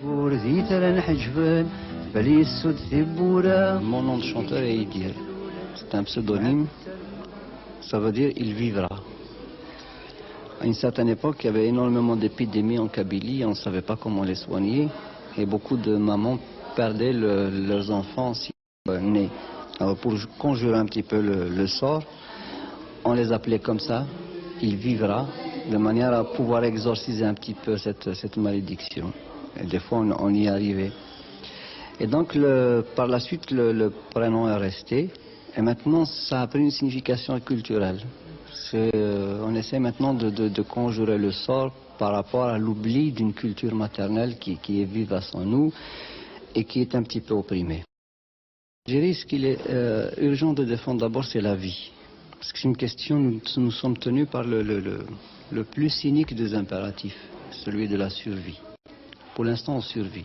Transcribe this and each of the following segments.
Mon nom de chanteur est Idir. C'est un pseudonyme. Ça veut dire il vivra. À une certaine époque, il y avait énormément d'épidémies en Kabylie. On ne savait pas comment les soigner. Et beaucoup de mamans perdaient leurs enfants nés. Alors pour conjurer un petit peu le sort, on les appelait comme ça, il vivra, de manière à pouvoir exorciser un petit peu cette malédiction. Et des fois, on y arrivait. Et donc, par la suite, le prénom est resté. Et maintenant, ça a pris une signification culturelle. On essaie maintenant de conjurer le sort par rapport à l'oubli d'une culture maternelle qui est vivace en nous et qui est un petit peu opprimée. Je dirais ce qu'il est urgent de défendre d'abord, c'est la vie. Parce que c'est une question, nous sommes tenus par le plus cynique des impératifs, celui de la survie. Pour l'instant, on survit.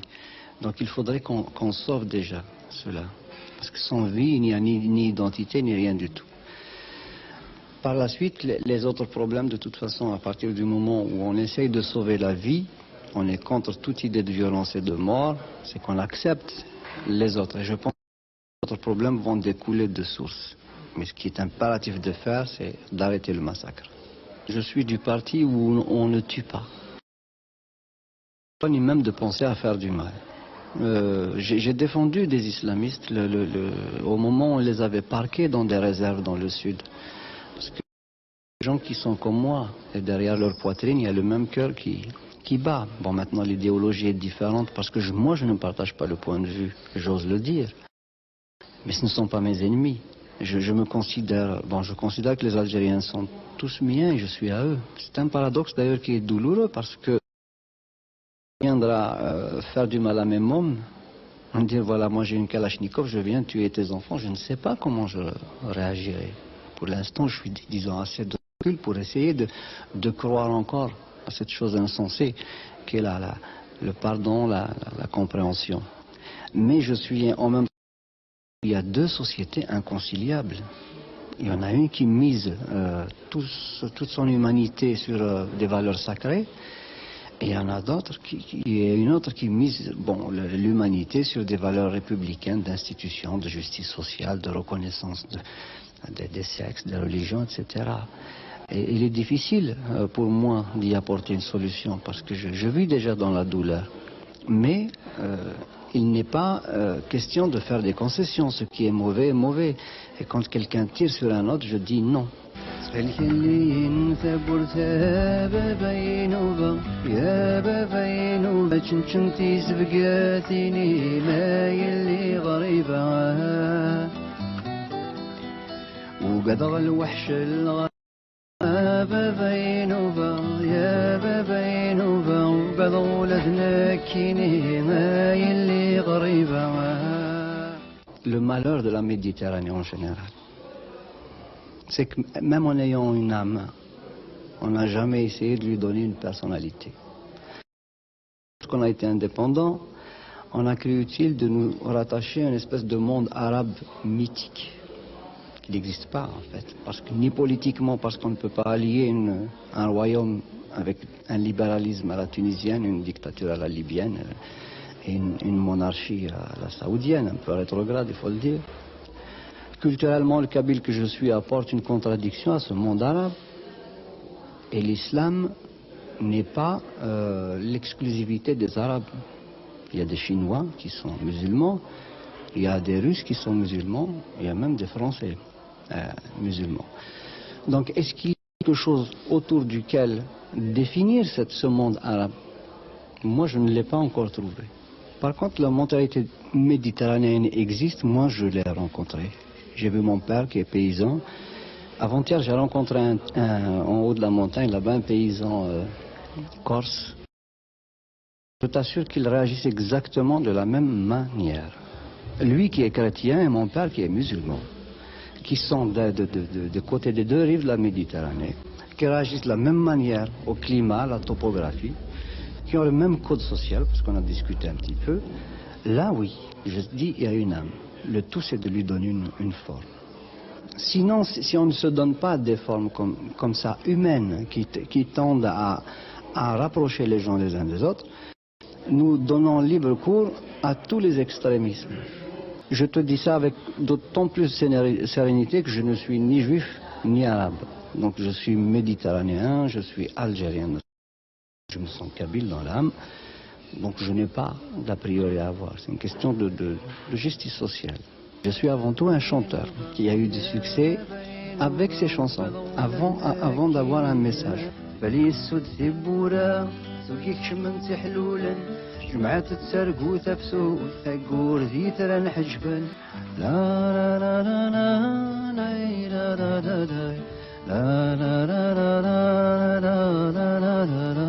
Donc il faudrait qu'on sauve déjà cela. Parce que sans vie, il n'y a ni identité, ni rien du tout. Par la suite, les autres problèmes, de toute façon, à partir du moment où on essaye de sauver la vie, on est contre toute idée de violence et de mort, c'est qu'on accepte les autres. Et je pense que les autres problèmes vont découler de source. Mais ce qui est impératif de faire, c'est d'arrêter le massacre. Je suis du parti où on ne tue pas. Pas ni même de penser à faire du mal. J'ai défendu des islamistes au moment où on les avait parqués dans des réserves dans le sud. Parce que les gens qui sont comme moi, et derrière leur poitrine, il y a le même cœur qui bat. Bon, maintenant l'idéologie est différente parce que moi je ne partage pas le point de vue, j'ose le dire. Mais ce ne sont pas mes ennemis. Je considère que les Algériens sont tous miens et je suis à eux. C'est un paradoxe d'ailleurs qui est douloureux parce que viendra faire du mal à mes mômes, dire voilà, moi j'ai une Kalachnikov, je viens tuer tes enfants, je ne sais pas comment je réagirai. Pour l'instant, je suis, disons, assez de recul pour essayer de croire encore à cette chose insensée qu'est le pardon, la compréhension. Mais je suis en même temps, il y a deux sociétés inconciliables. Il y en a une qui mise toute son humanité sur des valeurs sacrées, et il y en a d'autres une autre qui mise l'humanité sur des valeurs républicaines, d'institutions, de justice sociale, de reconnaissance des sexes, des religions, etc. Et il est difficile pour moi d'y apporter une solution parce que je vis déjà dans la douleur. Mais il n'est pas question de faire des concessions. Ce qui est mauvais est mauvais. Et quand quelqu'un tire sur un autre, je dis non. Le malheur de la Méditerranée en général, c'est que même en ayant une âme, on n'a jamais essayé de lui donner une personnalité. Lorsqu'on a été indépendant, on a cru utile de nous rattacher à une espèce de monde arabe mythique, qui n'existe pas en fait. Parce que, ni politiquement, parce qu'on ne peut pas allier un royaume avec un libéralisme à la tunisienne, une dictature à la libyenne, et une monarchie à la saoudienne, un peu rétrograde, il faut le dire. Culturellement, le Kabyle que je suis apporte une contradiction à ce monde arabe. Et l'islam n'est pas l'exclusivité des Arabes. Il y a des Chinois qui sont musulmans, il y a des Russes qui sont musulmans, il y a même des Français musulmans. Donc, est-ce qu'il y a quelque chose autour duquel définir ce monde arabe? Moi, je ne l'ai pas encore trouvé. Par contre, la mentalité méditerranéenne existe, moi je l'ai rencontrée. J'ai vu mon père qui est paysan. Avant-hier, j'ai rencontré en haut de la montagne, là-bas, un paysan corse. Je t'assure qu'il réagisse exactement de la même manière. Lui qui est chrétien et mon père qui est musulman, qui sont de côté des deux rives de la Méditerranée, qui réagissent de la même manière au climat, à la topographie, qui ont le même code social, parce qu'on a discuté un petit peu. Là, oui, je dis, il y a une âme. Le tout, c'est de lui donner une forme. Sinon, si on ne se donne pas des formes comme ça, humaines, qui tendent à rapprocher les gens les uns des autres, nous donnons libre cours à tous les extrémismes. Je te dis ça avec d'autant plus sérénité que je ne suis ni juif ni arabe. Donc je suis méditerranéen, je suis algérien. Je me sens kabyle dans l'âme. Donc je n'ai pas d'a priori à avoir. C'est une question de justice sociale. Je suis avant tout un chanteur qui a eu du succès avec ses chansons, avant d'avoir un message. جمعة تسرقو تفسو ثقور ذي ترى نحجبن لا لا لا لا لا لا لا لا لا لا لا لا لا لا لا لا